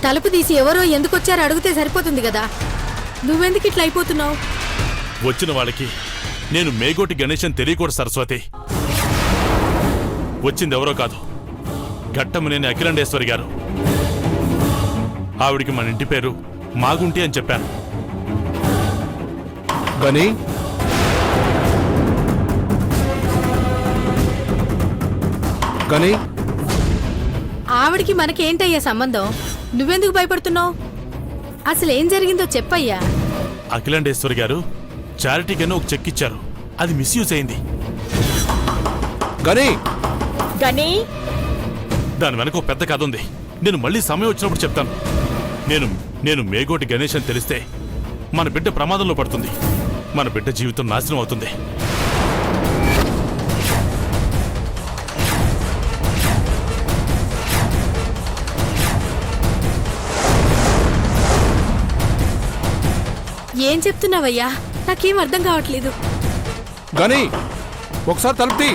తలుపు తీసి ఎవరో ఎందుకొచ్చారో అడిగితే సరిపోతుంది కదా. నువ్వెందుకు ఇట్లా అయిపోతున్నావు? వచ్చిన వాళ్ళకి నేను మేగోటి గణేష్ అని తెలియకూడదు సరస్వతి. వచ్చింది ఎవరో కాదు, ఘట్టమనేని అఖిలాండేశ్వరి గారు. ఆవిడికి మన ఇంటి పేరు మాగుంటి అని చెప్పాను. గని గని ఆవిడికి మనకేంటయ్యా సంబంధం? నువ్వెందుకు భయపడుతున్నావు? అసలు ఏం జరిగిందో చెప్పయ్యా. అఖిలాండేశ్వరి గారు చారిటీకన్నా ఒక చెక్ ఇచ్చారు, అది మిస్యూజ్ అయింది. గని గని దాని వెనక ఒక పెద్ద కథ ఉంది. నేను మళ్ళీ సమయం వచ్చినప్పుడు చెప్తాను. నేను మేగోటి గణేష్ అని తెలిస్తే మన బిడ్డ ప్రమాదంలో పడుతుంది. మన బిడ్డ జీవితం నాశనం అవుతుంది. ఏం చెప్తున్నావయ్యా? నాకేం అర్థం కావట్లేదు. గని ఒకసారి తలుపు తీ.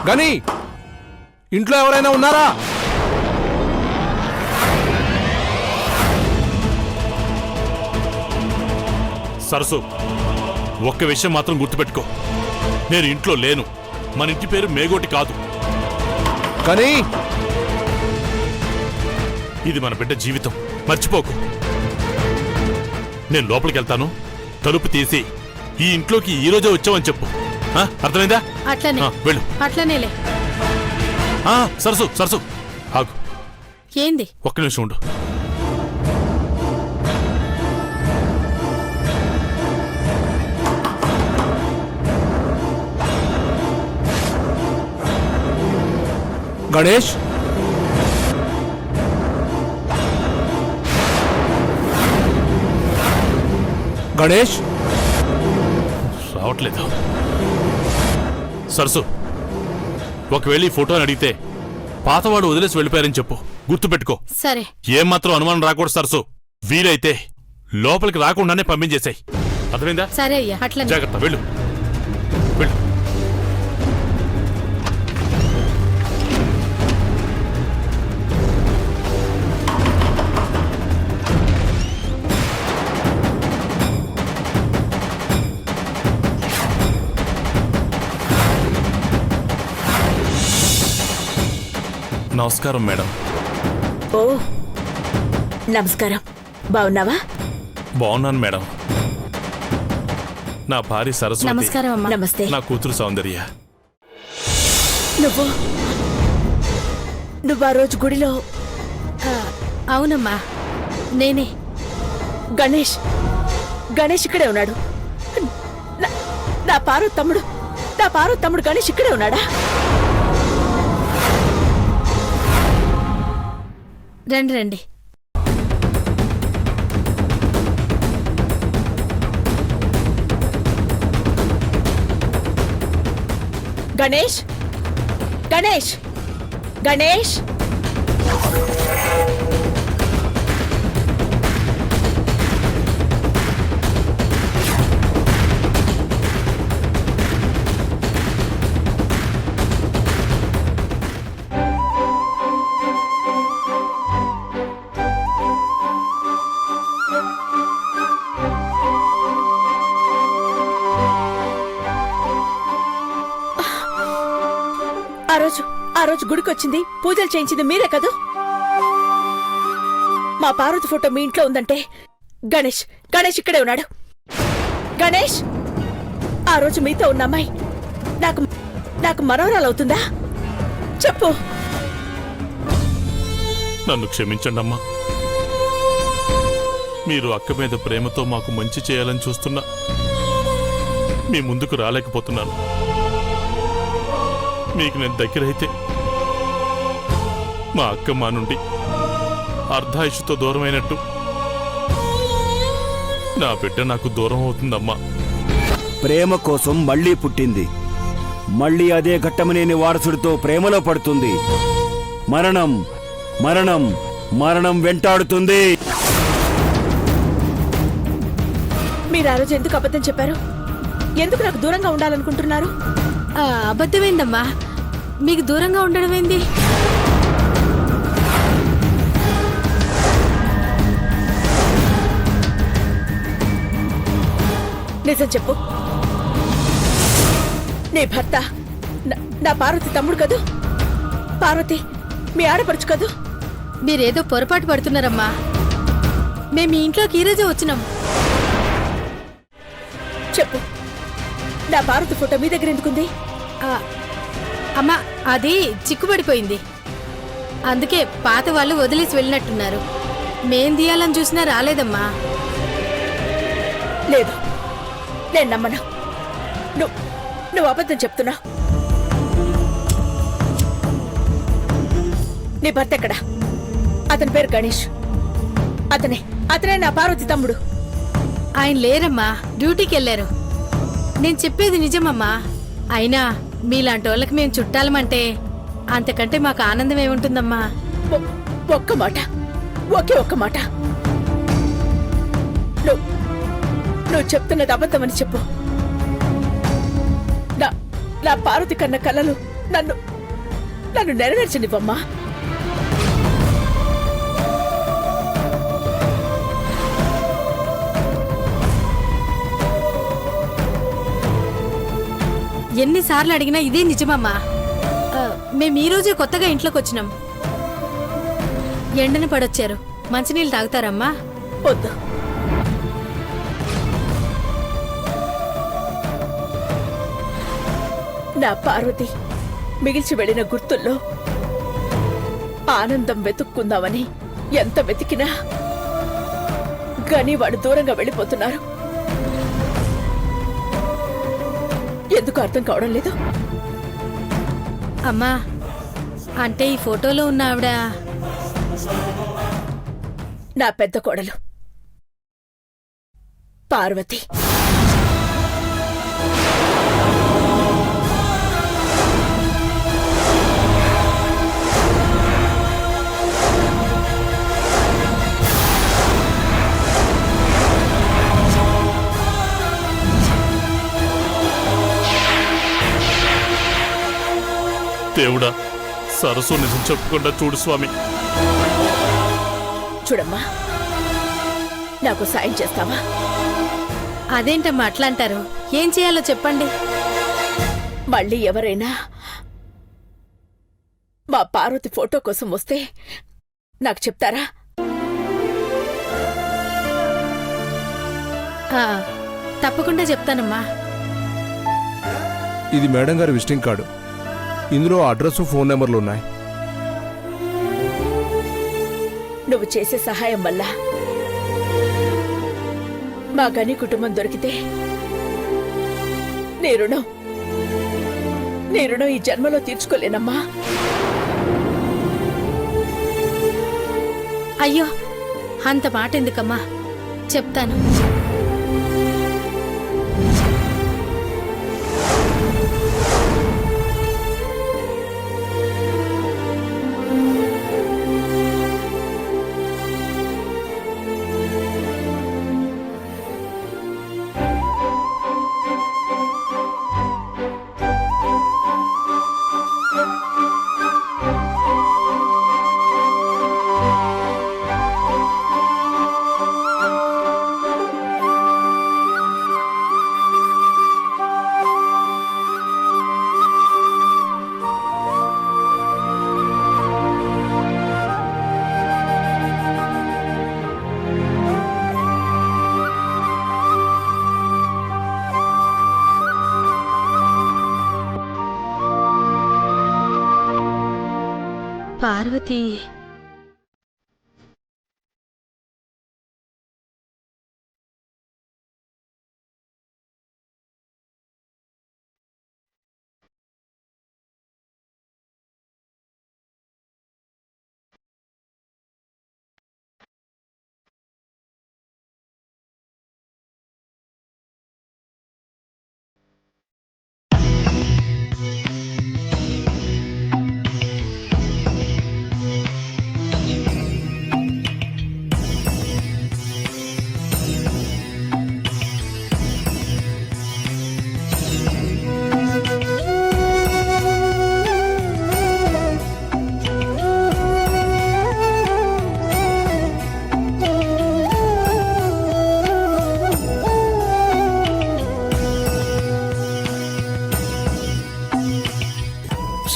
గని ఇంట్లో ఎవరైనా ఉన్నారా? సరసు, ఒక్క విషయం మాత్రం గుర్తుపెట్టుకో, నేను ఇంట్లో లేను. మన ఇంటి పేరు మేగోటి కాదు. గని ఇది మన బిడ్డ జీవితం, మర్చిపోకు. నేను లోపలికి వెళ్తాను, తలుపు తీసి ఈ ఇంట్లోకి ఈ రోజే వచ్చావని చెప్పు. అర్థమైందా? అట్లనే వెళ్ళు. అట్లనేలే. సరసు సరసు ఆగు. ఏంది? ఒక్క నిమిషం ఉండు. గణేష్ గణేష్ రావట్లేదు. సరసు, ఒకవేళ ఈ ఫోటోని అడిగితే పాతవాడు వదిలేసి వెళ్ళిపోయారని చెప్పు. గుర్తుపెట్టుకో. సరే. ఏమాత్రం అనుమానం రాకూడదు సరసు. వీలైతే లోపలికి రాకుండానే పంపించేశాయి. అర్థమైందా? సరే అయ్యా, అట్లనే. జాగ్రత్త, వెళ్ళు వెళ్ళు. నమస్కారం మేడం. ఓ నమస్కారం. బాగున్నావా? బాగున్నాను మేడం. నా భార్య సరస్వతి. నమస్కారం అమ్మా. నమస్తే. నా కూతురు సౌందర్య. నువ్వు ఆ రోజు గుడిలో అవునమ్మా, నేనే. గణేష్ ఇక్కడే ఉన్నాడు. నా పారు తమ్ముడు గణేష్ ఇక్కడే ఉన్నాడా? రండి రండి. గణేష్ గణేష్ గణేష్ ఆ రోజు గుడికొచ్చింది, పూజలు చేయించింది మీరే కదూ? మా పార్వతి ఫోటో మీ ఇంట్లో ఉందంటే గణేష్ ఇక్కడే ఉన్నాడు. గణేష్, ఆ రోజు మీతో ఉన్న అమ్మాయి నాకు మనవరాలవుతుందా? చెప్పు. నన్ను క్షమించండి అమ్మా. మీరు అక్క మీద ప్రేమతో మాకు మంచి చేయాలని చూస్తున్నా మీ ముందుకు రాలేకపోతున్నాను. మీకు నేను దగ్గరైతే మా అక్క మా నుండి అర్ధాయుషుతో దూరమైనట్టు నా బిడ్డ నాకు దూరం అవుతుందమ్మా. ప్రేమ కోసం మళ్లీ పుట్టింది, మళ్లీ అదే ఘట్టమనేని వారసుడితో ప్రేమలో పడుతుంది. మరణం మరణం మరణం వెంటాడుతుంది. మీరు ఆ రోజు ఎందుకు అబద్ధం చెప్పారు? ఎందుకు నాకు దూరంగా ఉండాలనుకుంటున్నారు? అబద్ధమేందమ్మా? మీకు దూరంగా ఉండడం ఏంది? నిజం చెప్పు. నీ భర్త నా పార్వతి తమ్ముడు కదూ? పార్వతి మీ ఆడపడుచు కదూ? మీరేదో పొరపాటు పడుతున్నారమ్మా. మేము మీ ఇంట్లోకి ఈరోజే వచ్చినాం. చెప్పు, నా పార్వతి ఫోటో మీ దగ్గర ఎందుకుంది? ఆ, అమ్మా అది చిక్కుపడిపోయింది. అందుకే పాత వాళ్ళు వదిలేసి వెళ్ళినట్టున్నారు. మేం తీయాలని చూసినా రాలేదమ్మా. లేదు, నేను నమ్మను. నువ్వు అబద్ధం చెప్తున్నా. నీ భర్త ఎక్కడా? అతని పేరు గణేష్. అతనే నా పార్వతి తమ్ముడు. ఆయన లేరమ్మా, డ్యూటీకి వెళ్ళారు. నేను చెప్పేది నిజమమ్మా. అయినా మీలాంటి వాళ్ళకి మేము చుట్టాలమంటే అంతకంటే మాకు ఆనందం ఏముంటుందమ్మా. ఒక్క మాట, ఒక్క మాట. నువ్వు చెప్తున్నది అబద్ధమని చెప్పు. నా పార్వతి కన్న కలలు నన్ను నెరవేర్చనివ్వమ్మా. ఎన్నిసార్లు అడిగినా ఇదే నిజమమ్మా. మేము ఈ రోజే కొత్తగా ఇంట్లోకి వచ్చినాం. ఎండన పడొచ్చారు. మంచినీళ్ళు తాగుతారమ్మా? వద్దు. నా పార్వతి మిగిల్చి వెళ్ళిన గుర్తుల్లో ఆనందం వెతుక్కుందామని ఎంత వెతికినా గని వాడు దూరంగా వెళ్ళిపోతున్నారు. ఎందుకు అర్థం కావడం లేదు? అమ్మా, అంటే ఈ ఫోటోలో ఉన్న ఆవిడ నా పెద్ద కోడలు పార్వతి. దేవుడా, సరస్సు నిజం చెప్పకుండా చూడు స్వామి. చూడమ్మా, నాకు సాయం చేస్తావా? అదేంటమ్మా అట్లా అంటారు? ఏం చేయాలో చెప్పండి. మళ్ళీ ఎవరైనా మా పార్వతి ఫోటో కోసం వస్తే నాకు చెప్తారా? తప్పకుండా చెప్తానమ్మా. ఇది మేడం గారి విజిటింగ్ కార్డు. ఇందులో అడ్రస్, ఫోన్ నెంబర్లు ఉన్నాయి. నువ్వు చేసే సహాయం వల్ల మా గని కుటుంబం దొరికితే నీ రుణం ఈ జన్మలో తీర్చుకోలేనమ్మా. అయ్యో, అంత మాట ఎందుకమ్మా, చెప్తాను. పార్వతి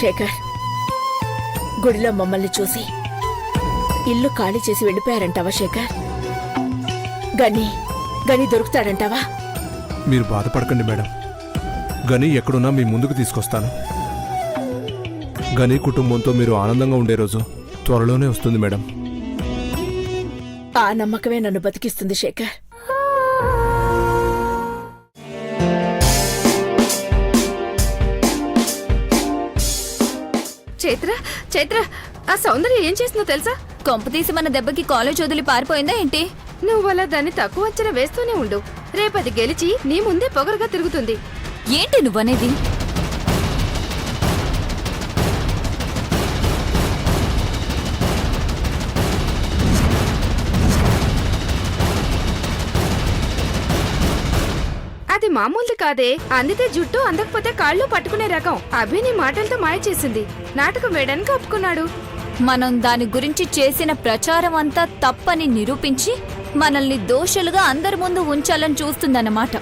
శేఖర్ గుడిలో మమ్మల్ని చూసి ఇల్లు ఖాళీ చేసి వెళ్ళిపోయారంటావా శేఖర్? గని దొరుకుతాడంటావా? మీరు బాధపడకండి మేడం. గని ఎక్కడున్నా మీ ముందుకు తీసుకొస్తాను. గని కుటుంబంతో మీరు ఆనందంగా ఉండే రోజు త్వరలోనే వస్తుంది మేడం. ఆ నమ్మకమే నన్ను బతికిస్తుంది శేఖర్. చైత్ర ఆ సౌందర్య ఏం చేస్తుందో తెలుసా? కొంపతీసి మన దెబ్బకి కాలేజ్ వదిలి పారిపోయిందా ఏంటి? నువ్వు అలా దాన్ని తక్కువ అంచనా వేస్తూనే ఉండు. రేపది గెలిచి నీ ముందే పొగరుగా తిరుగుతుంది. ఏంటి నువ్వనేది? అది మామూలుది కాదే. అందితే జుట్టు, అందకపోతే కాళ్ళు పట్టుకునే రకం. అభి నీ మాటలతో మాయ చేసింది. నాటకం వేయడానికి ఒప్పుకున్నాడు. మనం దాని గురించి చేసిన ప్రచారం అంతా తప్పని నిరూపించి మనల్ని దోషులుగా అందరి ముందు ఉంచాలని చూస్తుందన్నమాట.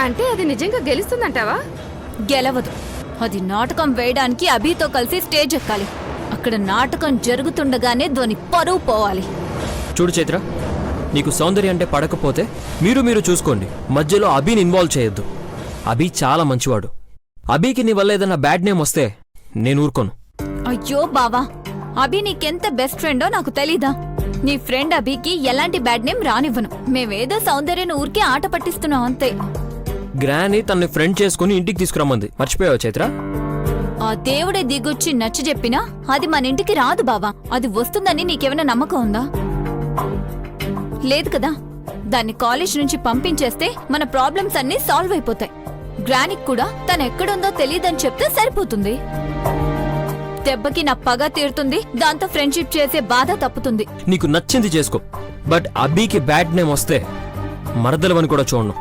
అంటే అది నిజంగా గెలుస్తుందంటావా? గెలవదు. అది నాటకం వేయడానికి అభితో కలిసి స్టేజ్ ఎక్కాలి. అక్కడ నాటకం జరుగుతుండగానే దాని పరువు పోవాలి. చూడు చైత్ర, నీకు సౌందర్య అంటే పడకపోతే మీరు చూసుకోండి. మధ్యలో అభిని ఇన్వాల్వ్ చేయొద్దు. అభి చాలా మంచివాడు. అభికి నీ వల్ల ఏదన్నా బ్యాడ్ నేమ్ వస్తే నేను ఊరుకోను. అయ్యో బావా, అభి నీకెంత బెస్ట్ ఫ్రెండో నాకు తెలీదా? నీ ఫ్రెండ్ అభికి ఎలాంటి బ్యాడ్ నేమ్ రానివ్వను. మేమేదో సౌందర్యను ఊరికే ఆట పట్టిస్తున్నాం అంతే. గ్రాని తనని ఫ్రెండ్ చేసుకుని ఇంటికి తీసుకురమ్మంది. మర్చిపోయావా చైత్ర? ఆ దేవుడే దిగొచ్చి నచ్చ చెప్పినా అది మన ఇంటికి రాదు బావా. అది వస్తుందని నీకేమైనా నమ్మకం ఉందా? లేదు కదా. దాన్ని కాలేజ్ నుంచి పంపించేస్తే మన ప్రాబ్లమ్స్ అన్నీ సాల్వ్ అయిపోతాయి. గ్రానికి కూడా తను ఎక్కడుందో తెలియదని చెప్తే సరిపోతుంది. దెబ్బకి నా పగ తీరుతుంది. దాంతో ఫ్రెండ్షిప్ చేసే బాధ తప్పుతుంది. నీకు నచ్చింది చేసుకో, బట్ అభికి బ్యాడ్ నేమ్ వస్తే మరదలవని కూడా చూడను.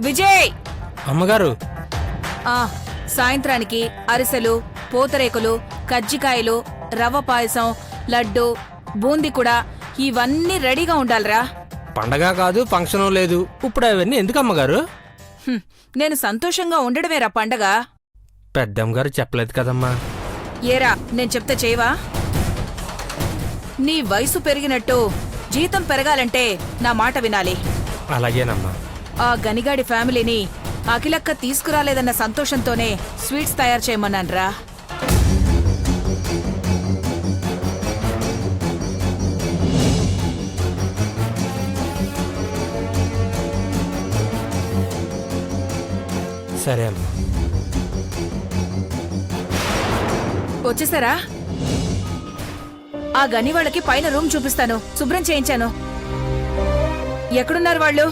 విజయ్ అమ్మగారు, సాయంత్రానికి అరిసెలు, పూతరేకులు, కజ్జికాయలు, రవ్వ పాయసం, లడ్డు, బూందీ కూడా ఇవన్నీ రెడీగా ఉండాలిరా. పండగ కాదు, ఫంక్షన్ లేదు. ఇప్పుడు అవన్నీ ఎందుకు అమ్మగారు? నేను సంతోషంగా ఉండడమేరా పండగ. పెద్దమ్మగారు చెప్పలేదు కదమ్మా. ఏరా, నేను చెప్తే చేయవా? నీ వయసు పెరిగినట్టు జీతం పెరగాలంటే నా మాట వినాలి. అలాగేనమ్మా. ఆ గనిగాడి ఫ్యామిలీని అఖిలక్క తీసుకురాలేదన్న సంతోషంతోనే స్వీట్స్ తయారు చేయమన్నాన్రా. సరే అమ్మా. వచ్చేసారా? ఆ గని వాళ్ళకి పైన రూమ్ చూపిస్తాను. శుభ్రం చేయించాను. ఎక్కడున్నారు వాళ్ళు?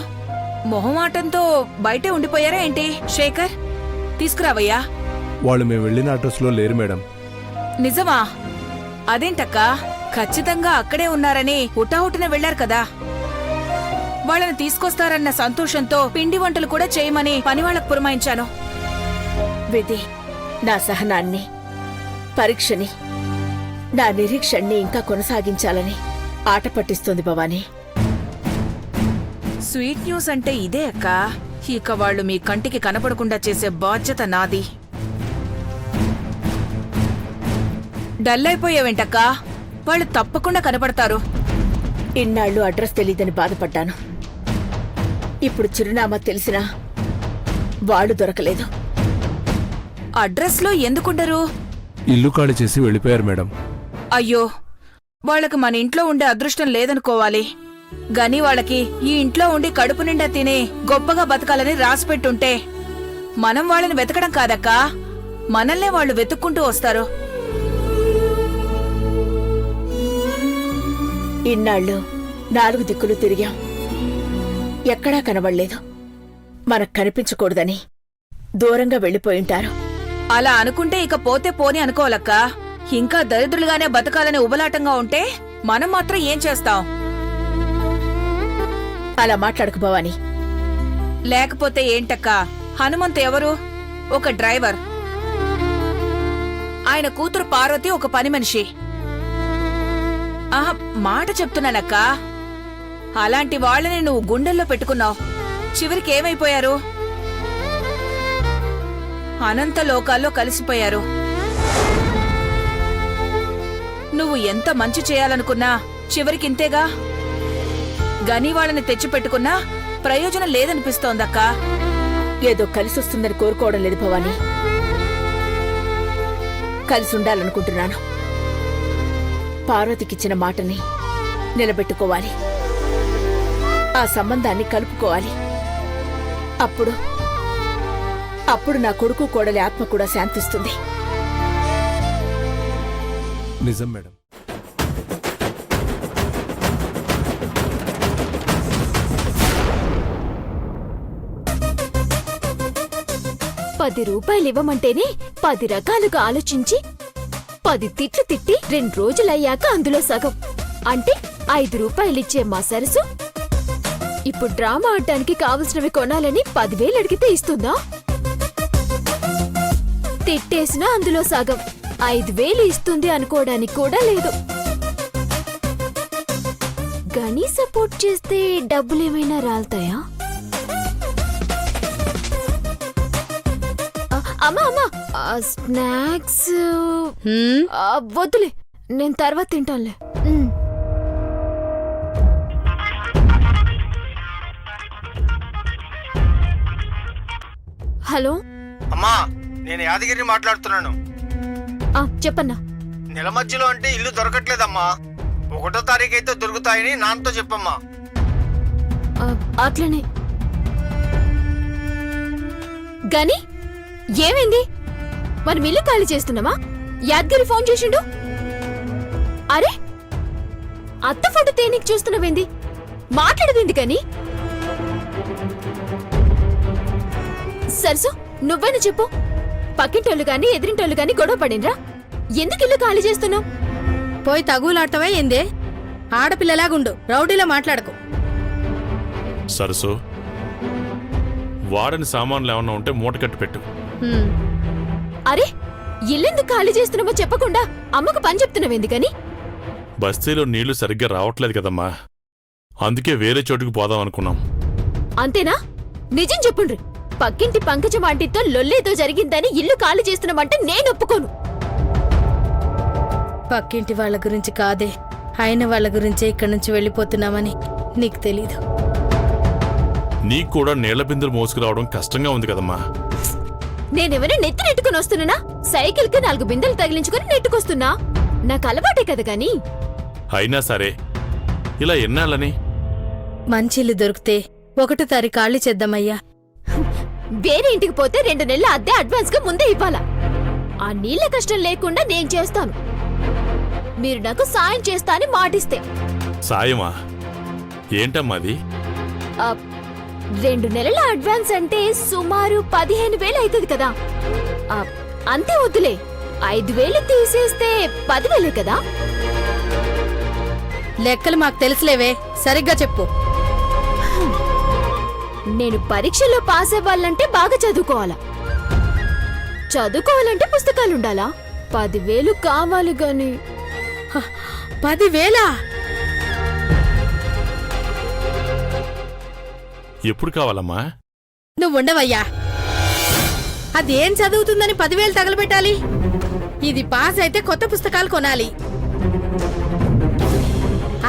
మొహమాటంతో బయటే ఉండిపోయారా ఏంటి? శేఖర్, తీసుకురావయ్యా. వాళ్ళు మేము వెళ్ళిన అడ్రస్లో లేరు మేడం. నిజమా? అదేంటక్కా, ఖచ్చితంగా అక్కడే ఉన్నారని హుటాహుటిన వెళ్లారు కదా. వాళ్ళని తీసుకొస్తారన్న సంతోషంతో పిండి వంటలు కూడా చేయమని పనివాళ్లకు పురమాయించాను. విధి నా సహనాన్ని, పరీక్షని, నా నిరీక్షణని ఇంకా కొనసాగించాలని ఆట పట్టిస్తోంది భవానీ. స్వీట్ న్యూస్ అంటే ఇదే అక్క. ఇక వాళ్ళు మీ కంటికి కనపడకుండా చేసే బాధ్యత నాది. డల్ అయిపోయావేంటక్క? వాళ్ళు తప్పకుండా కనపడతారు. ఇన్నాళ్ళు అడ్రస్ తెలీదని బాధపడ్డాను. ఇప్పుడు చిరునామా తెలిసినా వాళ్ళు దొరకలేదు. అడ్రస్లో ఎందుకుండరు? ఇల్లు ఖాళీ చేసి వెళ్ళిపోయారు మేడం. అయ్యో, వాళ్ళకి మన ఇంట్లో ఉండే అదృష్టం లేదనుకోవాలి. గని వాళ్ళకి ఈ ఇంట్లో ఉండి కడుపు నిండా తినే గొప్పగా బతకాలని రాసిపెట్టుంటే మనం వాళ్ళని వెతకడం కాదక్కా, మనల్నే వాళ్ళు వెతుక్కుంటూ వస్తారు. ఇన్నాళ్ళు 4 దిక్కులు తిరిగాం. ఎక్కడా కనబడలేదు. మనకు కనిపించకూడదని దూరంగా వెళ్లిపోయింటారు. అలా అనుకుంటే ఇక పోతే పోని అనుకోవాలక్కా. ఇంకా దరిద్రులుగానే బతకాలని ఉబలాటంగా ఉంటే మనం మాత్రం ఏం చేస్తాం? అలా మాట్లాడకు భవాని. లేకపోతే ఏంటక్కా, హనుమంత్ ఎవరు? ఒక డ్రైవర్. ఆయన కూతురు పార్వతి ఒక పని మనిషి. ఆహా, మాట చెప్తున్నానక్కా. అలాంటి వాళ్ళని నువ్వు గుండెల్లో పెట్టుకున్నావు. చివరికి ఏమైపోయారు? అనంత లోకాల్లో కలిసిపోయారు. నువ్వు ఎంత మంచి చేయాలనుకున్నా చివరికింతేగా. గని వాళ్ళని తెచ్చిపెట్టుకున్నా ప్రయోజనం లేదనిపిస్తోందక్కా. ఏదో కలిసొస్తుందని కోరుకోవడం లేదు భవానీ. కలిసి ఉండాలనుకుంటున్నాను. పార్వతికిచ్చిన మాటని నిలబెట్టుకోవాలి. ఆ సంబంధాన్ని కలుపుకోవాలి. అప్పుడు నా కొడుకు కోడలి ఆత్మ కూడా శాంతిస్తుంది. నిజం మేడం. రూపాయలు ఇవ్వమంటేనే 10 రకాలుగా ఆలోచించి 10 తిట్లు తిట్టి 2 రోజులయ్యాక అందులో సగం అంటే 5 రూపాయలిచ్చే మా సరసు ఇప్పుడు డ్రామా ఆడటానికి కావలసినవి కొనాలని 10,000 అడిగితే ఇస్తుందా? తిట్టేసినా అందులో సగం 5,000 ఇస్తుంది అనుకోవడానికి కూడా లేదు. గని సపోర్ట్ చేస్తే డబ్బులేమైనా రాలుతాయా? అమ్మా స్నాక్స్ వద్దులే, నేను తర్వాత తింటానులే. హలో అమ్మా, నేను యాదగిరి మాట్లాడుతున్నాను. చెప్పన్నా. నెల మధ్యలో అంటే ఇల్లు దొరకట్లేదమ్మా. 1వ తారీఖు అయితే దొరుకుతాయని నాన్నతో చెప్పమ్మా. అట్లనే. గని ఏమైంది? మరి మిల్లు ఖాళీ చేస్తున్నామా? యాద్గిరి ఫోన్ చేసిండు. అరే అత్త ఫోటో తేనీకి చూస్తున్నావేంది? మాట్లాడవేంది గని? సరసు నువ్వైనా చెప్పు. పక్కింటోళ్ళు గాని ఎదిరింటోళ్ళు గాని గొడవ పడినరా? ఎందుకు ఇల్లు ఖాళీ చేస్తున్నావు? పోయి తగులాడతావే ఏందే? ఆడపిల్లలాగుండు, రౌడీలో మాట్లాడకు. సరసు, వాడని సామాన్లు ఏమన్నా ఉంటే మూటకట్టు పెట్టు. అరే ఇల్లెందుకు ఖాళీ చేస్తున్నామో చెప్పకుండా అమ్మకు పని చెప్తున్నావేంది గని? బస్తీలో నీళ్లు సరిగ్గా రావట్లేదు కదమ్మా, అందుకే వేరే చోటుకు పోదాం అనుకున్నాం. అంతేనా? నిజం చెప్పుండ్రి. పక్కింటి పంకజం ఆంటీతో లొల్లేదో జరిగిందని ఇల్లు ఖాళీ చేస్తున్నామంటే నేను ఒప్పుకోను. పక్కింటి వాళ్ళ గురించి కాదే, అయిన వాళ్ళ గురించే ఇక్కడి నుంచి వెళ్ళిపోతున్నామని నీకు తెలీదు. నీకు కూడా నీళ్ల బిందులు మోసుకురావడం కష్టంగా ఉంది కదమ్మా. నేనెవరైనా నెత్తి నెట్టుకుని వస్తున్నానా? సైకిల్ కి 4 బిందెలు తగిలించుకుని నెట్టుకొస్తున్నా. నాకు అలవాటే కదా గాని. అయినా సరే ఇలా ఎన్నాళ్ళని? మంచి ఇల్లు దొరికితే 1వ తారీఖు ఖాళీ చేద్దామయ్యా. వేరే ఇంటికి పోతే 2 నెలల అద్దె అడ్వాన్స్ గా ముందే ఇవ్వాలా? ఆ నీళ్ల కష్టం లేకుండా నేను చేస్తాను. మీరు నాకు సాయం చేస్తా అని మాటిస్తే. సాయమా? ఏంటమ్మా అది? 2 నెలల అడ్వాన్స్ అంటే సుమారు 15,000 అవుతుంది కదా. అంతే వద్దులే, 5,000 తీసేస్తే 10,000 కదా. లెక్కలు మాకు తెలుసులేవే, సరిగ్గా చెప్పు. నేను పరీక్షలో పాస్ అవ్వాలంటే బాగా చదువుకోవాలా? చదువుకోవాలంటే పుస్తకాలుండాలా? 10,000 కావాలి గాని. 10,000? ఎప్పుడు కావాలమ్మా? నువ్వుండవయ్యా. అదేం చదువుతుందని 10,000 తగలబెట్టాలి? ఇది పాస్ అయితే కొత్త పుస్తకాలు కొనాలి.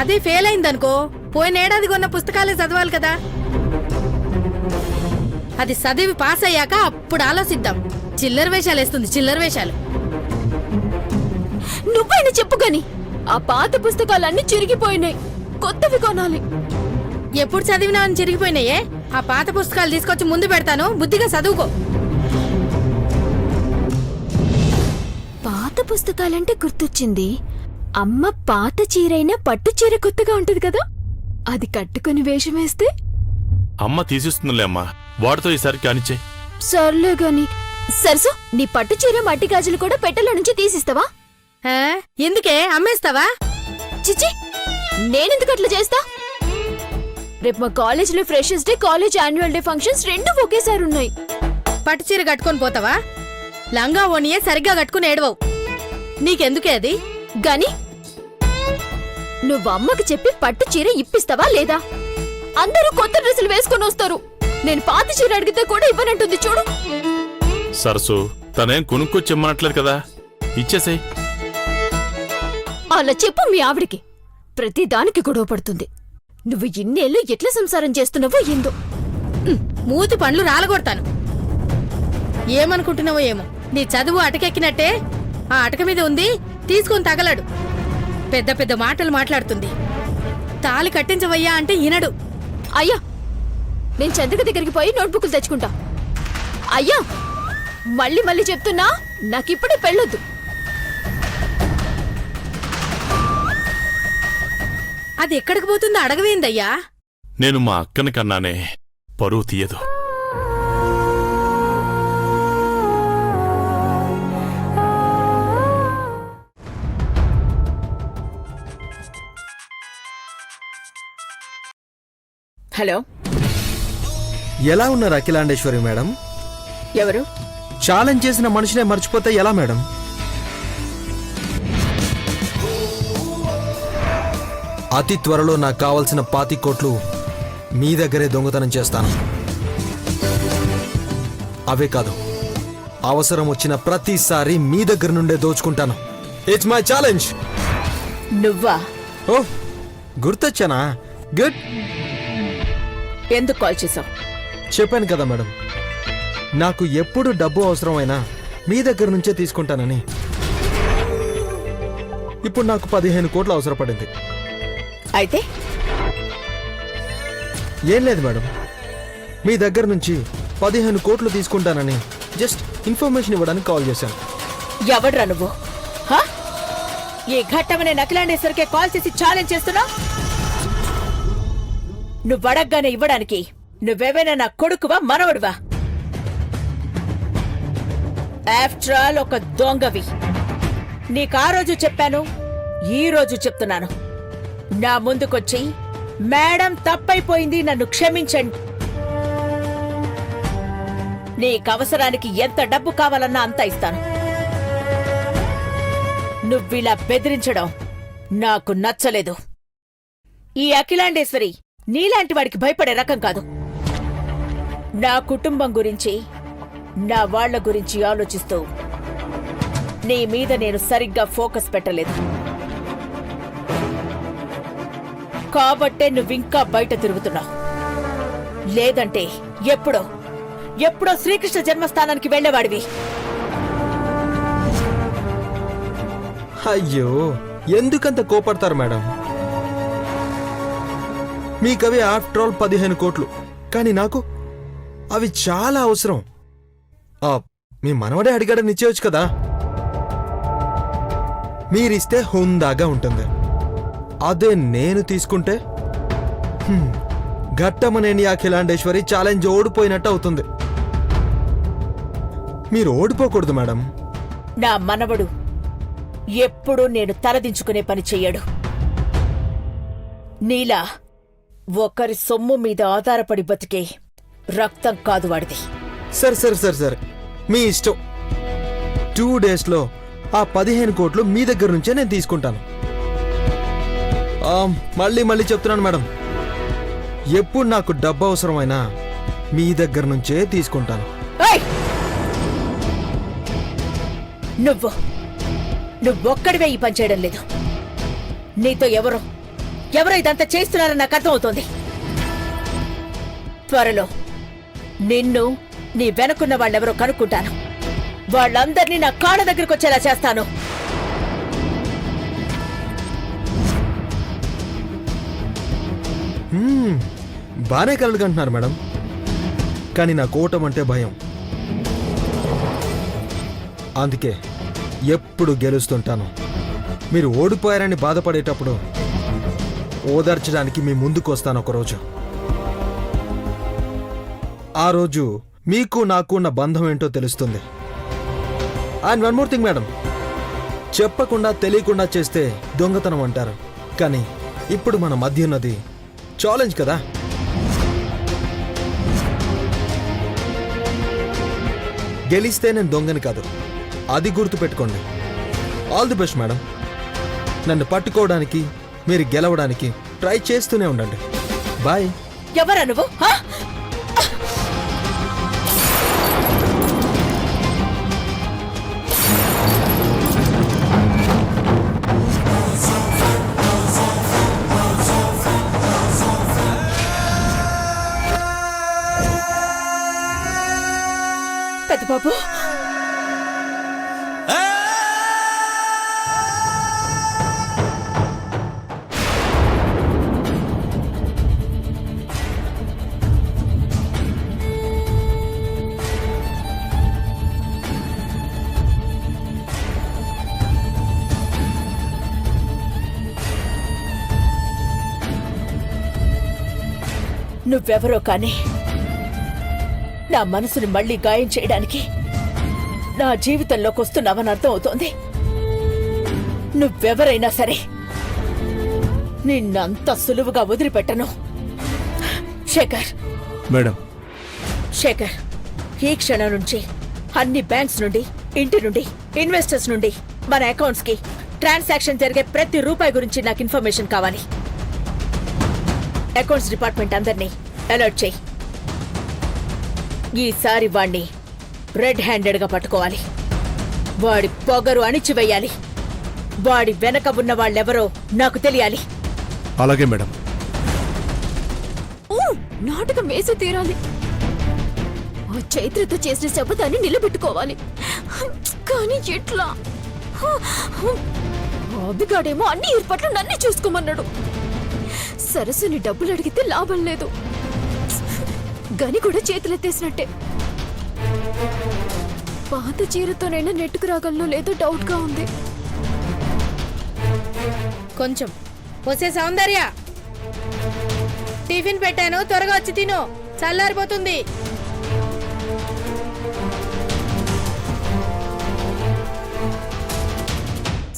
అదే ఫెయిల్ అయిందనుకో, పోయినేడాది కొన్న పుస్తకాలే చదవాలి కదా. అది చదివి పాస్ అయ్యాక అప్పుడు ఆలోచిద్దాం. చిల్లర వేషాలు వేస్తుంది, చిల్లర వేషాలు. నువ్వైనా చెప్పు గాని. ఆ పాత పుస్తకాలన్నీ చిరిగిపోయినాయి, కొత్తవి కొనాలి. ఎప్పుడు చదివినా అని చిరిగిపోయినాయే? ఆ పాత పుస్తకాలు తీసుకొచ్చి ముందు పెడతాను, బుద్ధిగా చదువుకో. పాత పుస్తకాలంటే గుర్తొచ్చింది. అమ్మ పాత చీరైనా పట్టు చీర కొత్తగా ఉంటది కదా, అది కట్టుకుని వేషం వేస్తే. అమ్మ తీసిస్తుందిలే అమ్మా, వాడితో ఈసారి కానిచ్చే. సర్లే గాని. సరసు, నీ పట్టు చీర మట్టి గాజులు కూడా పెట్టెల నుంచి తీసిస్తావా? ఎందుకే, అమ్మేస్తావా? చిచ్చి, నేనెందుకు అట్లా చేస్తా? రేపు మా కాలేజీలో freshers day, college annual day functions 2 ఒకేసారి ఉన్నాయి. పట్టు చీర కట్టుకొని పోతావా? లంగా ఓనియే సరిగ్గా కట్టుకుని ఏడవవు. నీకెందుకే అది? గాని నువ్వు అమ్మకి చెప్పి పట్టు చీర ఇప్పిస్తావా లేదా? అందరూ కొత్త డ్రెస్సులు వేసుకొని వస్తారు. నేను పాత చీర అడిగితే కూడా ఇవ్వనంటుంది చూడు. సరసు తనేం కొనుక్కొచ్చి ఇమ్మనట్లేదు కదా, ఇచ్చేసేయ్. అలా చెప్పు మీ ఆవిడికి. ప్రతి దానికి గొడవ పడుతుంది. నువ్వు ఇన్నేళ్ళు ఎట్లా సంసారం చేస్తున్నావో ఏందో. మూతి పండ్లు రాలగొడతాను. ఏమనుకుంటున్నావో ఏమో, నీ చదువు అటకెక్కినట్టే ఆ అటక మీద ఉంది, తీసుకొని తగలడు. పెద్ద పెద్ద మాటలు మాట్లాడుతుంది. తాళి కట్టించవయ్యా అంటే ఈనడు. అయ్యా, నేను చంద్రిక దగ్గరికి పోయి నోట్బుక్లు తెచ్చుకుంటా. అయ్యా, మళ్ళీ మళ్ళీ చెప్తున్నా, నాకిప్పుడే పెళ్ళొద్దు. అది ఎక్కడికి పోతుందో అడగవేందయ్యా? నేను మా అక్కని కన్నానే, పరువు తీయదు. హలో, ఎలా ఉన్నారు అఖిలాండేశ్వరి మేడం? ఎవరు? ఛాలెంజ్ చేసిన మనిషినే మర్చిపోతే ఎలా మేడం? అతి త్వరలో నాకు కావలసిన 25 కోట్లు మీ దగ్గరే దొంగతనం చేస్తాను. అవే కాదు, అవసరం వచ్చిన ప్రతిసారి మీ దగ్గర నుండే దోచుకుంటాను. It's my challenge. నువ్వా? ఓ, గుర్తొచ్చానా? గుడ్. ఎందుకు కాల్ చేసావు? చెప్పాను కదా మేడం, నాకు ఎప్పుడు డబ్బు అవసరమైనా మీ దగ్గర నుంచే తీసుకుంటానని. ఇప్పుడు నాకు 15 కోట్లు అవసరపడింది. అయితే ఏం లేదు మేడం, మీ దగ్గర నుంచి 15 కోట్లు తీసుకుంటానని జస్ట్ ఇన్ఫర్మేషన్ ఇవ్వడానికి కాల్ చేశాను. ఎవడ్రా నువ్వు? హా? ఈ ఘట్టమనే నకిలాండేశ్వరికే కాల్ చేసి ఛాలెంజ్ చేస్తున్నా? నువ్వు అడగగానే ఇవ్వడానికి నువ్వేమైనా నా కొడుకువా, మనవడువా? ఆఫ్టర్ ఆల్ ఒక దొంగవి. నీకు ఆ రోజు చెప్పాను, ఈ రోజు చెప్తున్నాను. నా ముందుకొచ్చి మేడం తప్పైపోయింది, నన్ను క్షమించండి. నీకు అవసరానికి ఎంత డబ్బు కావాలన్నా అంత ఇస్తాను. నువ్విలా బెదిరించడం నాకు నచ్చలేదు. ఈ అఖిలాండేశ్వరి నీలాంటి వాడికి భయపడే రకం కాదు. నా కుటుంబం గురించి, నా వాళ్ల గురించి ఆలోచిస్తూ నీ మీద నేను సరిగ్గా ఫోకస్ పెట్టలేదు. కాబట్టే నువ్వింకా బయట తిరుగుతున్నావు. లేదంటే ఎప్పుడో శ్రీకృష్ణ జన్మస్థానానికి వెళ్లేవాడివి. అయ్యో, ఎందుకంత కోపడతారు మేడం? మీకవి ఆఫ్టర్ ఆల్ 15 కోట్లు, కానీ నాకు అవి చాలా అవసరం. మీ మనవడే అడిగాడని ఇచ్చేయచ్చు కదా. మీరిస్తే హుందాగా ఉంటుంది. అదే నేను తీసుకుంటే ఘట్టమనేని అఖిలాండేశ్వరి ఛాలెంజ్ ఓడిపోయినట్టు అవుతుంది. మీరు ఓడిపోకూడదు మేడం. నా మనవడు ఎప్పుడూ నేను తలదించుకునే పని చెయ్యడు. నీలా ఒకరి సొమ్ము మీద ఆధారపడి బతికే రక్తం కాదు వాడిది. సరే మీ ఇష్టం. 2 డేస్లో ఆ 15 కోట్లు మీ దగ్గర నుంచే నేను తీసుకుంటాను. మళ్ళీ చెప్తున్నాను మేడం, ఎప్పుడు నాకు డబ్బు అవసరమైనా మీ దగ్గర నుంచే తీసుకుంటాను. నువ్వొక్కడివే ఈ పని చేయడం లేదు. నీతో ఎవరో ఇదంతా చేస్తున్నారని నాకు అర్థమవుతోంది. త్వరలో నిన్ను, నీ వెనకున్న వాళ్ళెవరో కనుక్కుంటాను. వాళ్ళందరినీ నా కాళ్ళ దగ్గరకు వచ్చేలా చేస్తాను. బానే కలగంటున్నారు మేడం, కానీ నా కోటం అంటే భయం. అందుకే ఎప్పుడు గెలుస్తుంటాను. మీరు ఓడిపోయారని బాధపడేటప్పుడు ఓదార్చడానికి మీ ముందుకు వస్తాను ఒకరోజు. ఆ రోజు మీకు నాకు ఉన్న బంధం ఏంటో తెలుస్తుంది. And one more thing madam, చెప్పకుండా తెలియకుండా చేస్తే దొంగతనం అంటారు, కానీ ఇప్పుడు మన మధ్య ఉన్నది ఛాలెంజ్ కదా. గెలిస్తే నేను దొంగని కాదు, అది గుర్తుపెట్టుకోండి. All the best madam. నన్ను పట్టుకోవడానికి మీరు గెలవడానికి ట్రై చేస్తూనే ఉండండి. బాయ్. ఎవరా నువ్వు హా? పెద్దబాబు నువ్వెవరో కానీ నా మనసుని మళ్ళీ గాయం చేయడానికి నా జీవితంలోకి వస్తున్నావని అర్థం అవుతోంది. నువ్వెవరైనా సరే నిన్నంత సులువుగా వదిలిపెట్టను. శేఖర్, మేడం, శేఖర్, ఈ క్షణం నుంచి అన్ని బ్యాంక్స్ నుండి, ఇంటి నుండి, ఇన్వెస్టర్స్ నుండి మన అకౌంట్స్ కి ట్రాన్సాక్షన్ జరిగే ప్రతి రూపాయి గురించి నాకు ఇన్ఫర్మేషన్ కావాలి. అకౌంట్స్ డిపార్ట్మెంట్ అందరినీ అలర్ట్ చేయి. ఈసారి వాణ్ణి రెడ్ హ్యాండెడ్ గా పట్టుకోవాలి. వాడి పొగరు అణిచివేయాలి. వాడి వెనక ఉన్న వాళ్ళెవరో నాకు తెలియాలి. అలాగే మేడం. నాటకం వేసి తీరాలి. ఆ చైత్రతో చేసిన శపథాన్ని నిలబెట్టుకోవాలి. కానీ ఎట్లా? అభిగాడేమో అన్ని ఏర్పాట్లు నన్నే చూసుకోమన్నాడు. సరస్సుని డబ్బులు అడిగితే లాభం లేదు. గని కూడా చేతులెత్తేసినట్టే. పాత చీరతోనైనా నెట్టుకు రాగలనో లేదో డౌట్ గా ఉంది. కొంచెం వచ్చే సౌందర్య, టిఫిన్ పెట్టాను, త్వరగా వచ్చి తిను, చల్లారిపోతుంది.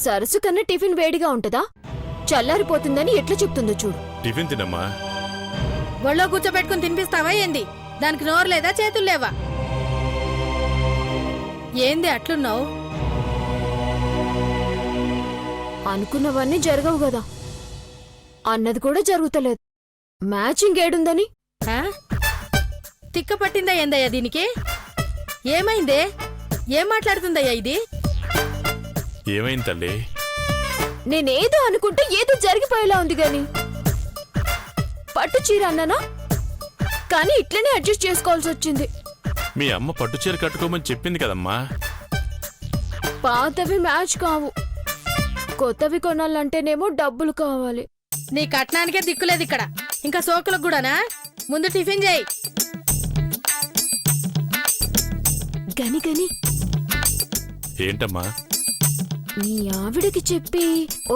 సరస్సు కన్నా టిఫిన్ వేడిగా ఉంటదా? చల్లారిపోతుందని ఎట్లా చెప్తుందో చూడు. టిఫిన్ తినమ్మా. ఒళ్ళో కూర్చోబెట్టుకుని తినిపిస్తావా ఏంది? దానికి నోరు లేదా, చేతులు లేవా? ఏంది అట్లున్నావు? అనుకున్నవన్నీ జరగవు గదా, అన్నది కూడా జరుగుతలేదు. మ్యాచింగ్ ఏడుందని ఆ? తిక్క పట్టిందా ఏందయ్యా దీనికి? ఏమైందే? ఏం మాట్లాడుతుందయ్యా ఇది? ఏమైంది తల్లి? నేనేదో అనుకుంటే ఏదో జరిగిపోయేలా ఉంది గాని. పట్టు చీర అన్నానా, కానీ ఇట్లనే అడ్జస్ట్ చేసుకోవాల్సి వచ్చింది. మీ అమ్మ పట్టు చీర కట్టుకోమని చెప్పింది కదమ్మా. పాతవి మ్యాచ్ కావు, కొత్తవి కొనాలంటేనేమో డబ్బులు కావాలి. నీ కట్నానికే దిక్కులేదు ఇక్కడ, ఇంకా సోకులకు కూడానా? ముందు టిఫిన్ చేయి. గని గని ఏంటమ్మా? నీ ఆవిడకి చెప్పి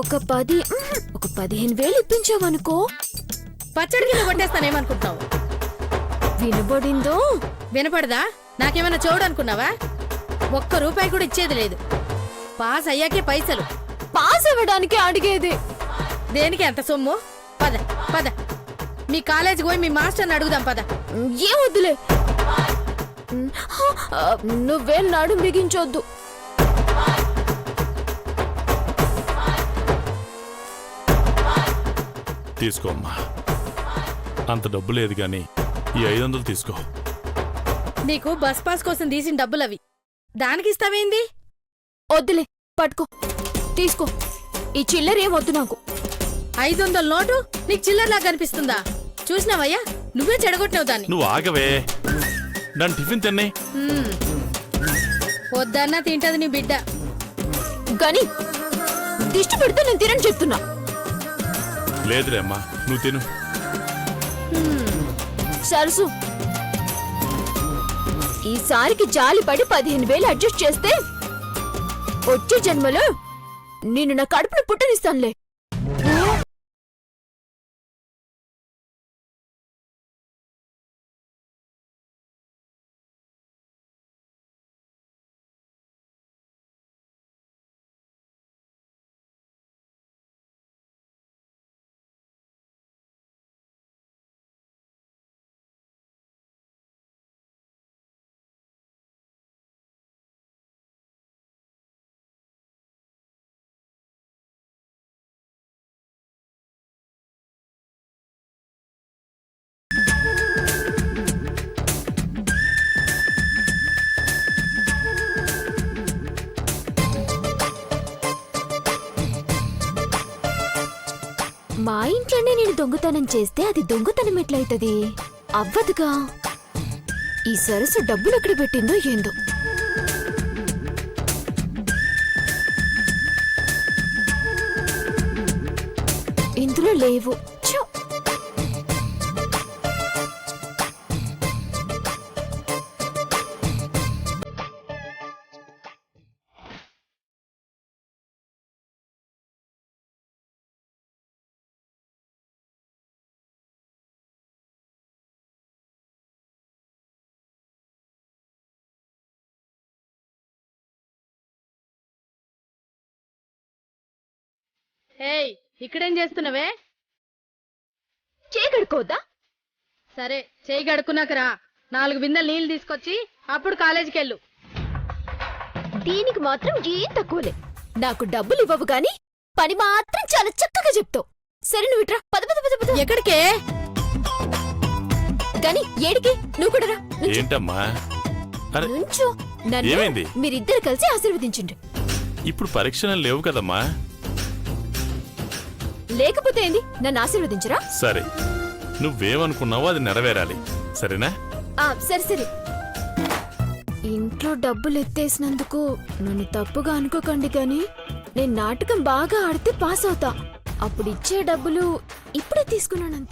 ఒక 15,000 ఇప్పించావనుకో, పచ్చడి కింద కొట్టేస్తానేమనుకుంటున్నావు? వినబడిందో? వినపడదా? నాకేమన్నా చూడు అనుకున్నావా? ₹1 కూడా ఇచ్చేది లేదు. పాస్ అయ్యాకే పైసలు. పాస్ అవ్వడానికి అడిగేది. దేనికి అంత సొమ్ము? పద పద, మీ కాలేజీకి పోయి మీ మాస్టర్ని అడుగుదాం పద. ఏం వద్దులే, నువ్వేం నాడు మిగించొద్దు. తీసుకో అమ్మా, అంత డబ్బు లేదు గాని ఈ 500 తీసుకో. నీకు బస్ పాస్ కోసం తీసిన డబ్బులు అవి, దానికి ఇస్తావేంది? వద్దులే, పట్టుకో, తీసుకో. ఈ చిల్లరేం వద్దు నాకు. 500 నోటు నీకు చిల్లర్లా కనిపిస్తుందా? చూసినావయ్యా, నువ్వే చెడగొట్టినావు దాన్ని. నువ్వు ఆగవే, నన్ను టిఫిన్ తిన్నాయి. వద్దన్నా తింటది నీ బిడ్డ. గని దిష్టి పెడితే నేను తినని చెప్తున్నా. లేదురే అమ్మా, నువ్వు తిను. సరసు, ఈసారికి జాలిపడి 15,000 అడ్జస్ట్ చేస్తే వచ్చే జన్మలో నిన్ను నా కడుపును పుట్టనిస్తానులే. ఇంట్లోనే నేను దొంగతనం చేస్తే అది దొంగతనం ఎట్లయితది? అవ్వదుగా. ఈ సరస్సు డబ్బులు ఎక్కడ పెట్టిందో ఏందో. ఇందులో లేవు. ఛ! ఏయ్, ఇక్కడేం చేస్తున్నావే? చేయగడుకోవద్దా? సరే, చేయి గడుకున్నాక రా. 4 బిందెలు నీళ్లు తీసుకొచ్చి అప్పుడు కాలేజీకి వెళ్ళు. దీనికి మాత్రం ఏం తక్కువలే. నాకు డబ్బులు ఇవ్వవు గాని పని మాత్రం చాలా చక్కగా చెప్తావు. సరే నువ్వు ఇట్రా. పద పద పద పద. ఎక్కడికే? గాని ఏడికి? నువ్వు కూడా రా. నుంచో. ఏంటమ్మా? అరే నుంచో. నన్ను ఏమైంది? మీరిద్దరు కలిసి ఆశీర్వదించండి. ఇప్పుడు పరీక్షలు లేవు కదమ్మా. లేకపోతే ఏంది? నన్ను ఆశీర్వదించరా? సరే, నువ్వేమనుకున్నావో అది నెరవేరాలి, సరేనా? సరే సరే. ఇంట్లో డబ్బులు ఎత్తేసినందుకు నన్ను తప్పుగా అనుకోకండి గాని నేను నాటకం బాగా ఆడితే పాస్ అవుతా. అప్పుడు ఇచ్చే డబ్బులు ఇప్పుడే తీసుకున్నానంతే.